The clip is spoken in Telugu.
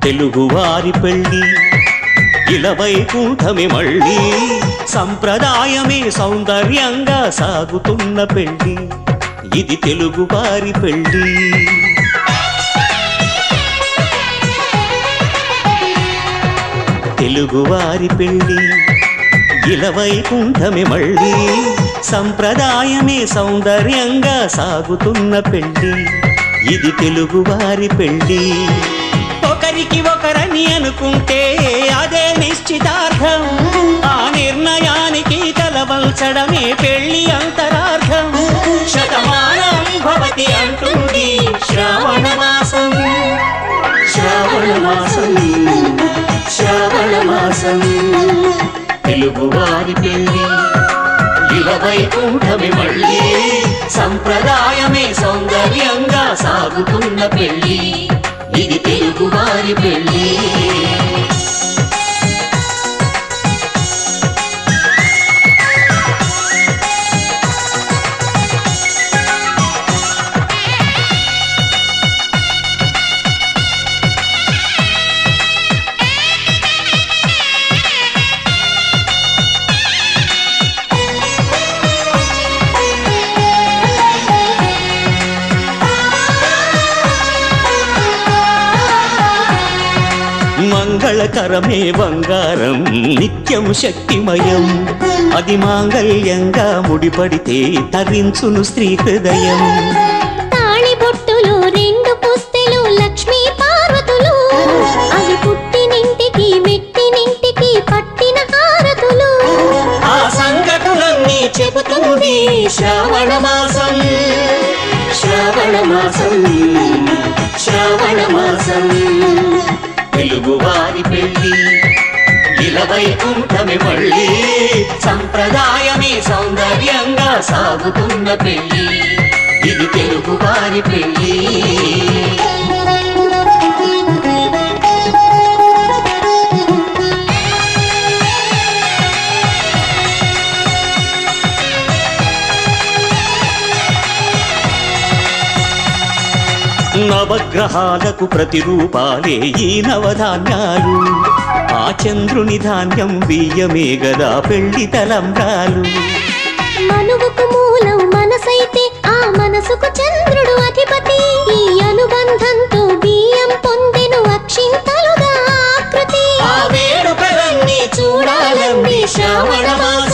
తెలుగువారి పెళ్ళి ఇలవైకుంఠమే మళ్ళీ సంప్రదాయమే సౌందర్యంగా సాగుతున్న పెళ్ళి ఇది తెలుగువారి పెళ్ళి తెలుగువారి పెళ్ళి ఇలవైకుంఠమే మళ్ళీ సంప్రదాయమే సౌందర్యంగా సాగుతున్న పెళ్ళి ఇది తెలుగువారి పెళ్ళి ఒకరికి ఒకరని అనుకుంటే అదే నిశ్చితార్థం ఆ నిర్ణయానికి తలవంచడమే పెళ్లి అంతరార్థం శతమానం భవతి అంటుంది శ్రావణ మాసం శ్రావణ మాసం శ్రావణ మాసం తెలుగువారి పెళ్ళి ఇలవైకుంఠమే మళ్ళీ సంప్రదాయమే సౌందర్యంగా సాగుతున్న పెళ్ళి ఇది తెలుగువారి పెళ్ళి మంగళకరమే బంగారం నిత్యం శక్తిమయం అది మాంగళ్యంగా ముడిపడితే తరించును స్త్రీ హృదయం తాళిబొట్టులు రెండు పుస్తెలు లక్ష్మీ పార్వతులు అవి పుట్టినింటికి మెట్టినింటికి పట్టిన హారతులు ఆ సంఘటనలన్నీ చెబుతుంది శ్రావణ మాసం శ్రావణ మాసం శ్రావణ మాసం తెలుగువారి పెళ్ళి ఇలవైకుంఠమే మళ్ళీ సంప్రదాయమే సౌందర్యంగా సాగుతున్న పెళ్ళి ఇది తెలుగువారి పెళ్ళి నవగ్రహాలకు ప్రతిరూపాలే ఈ నవధాన్యాలు ఆ చంద్రుని ధాన్యం బియ్యమే గదా పెళ్లి తలంబ్రాలు మనువుకు మూలం మనసైతే ఆ మనసుకు చంద్రుడు అధిపతి ఈ అనుబంధంతో బియ్యం పొందెను అక్షింతలుగా ఆకృతి ఆ వేడుకలన్నీ చూడాలండి శ్రావణ మాసం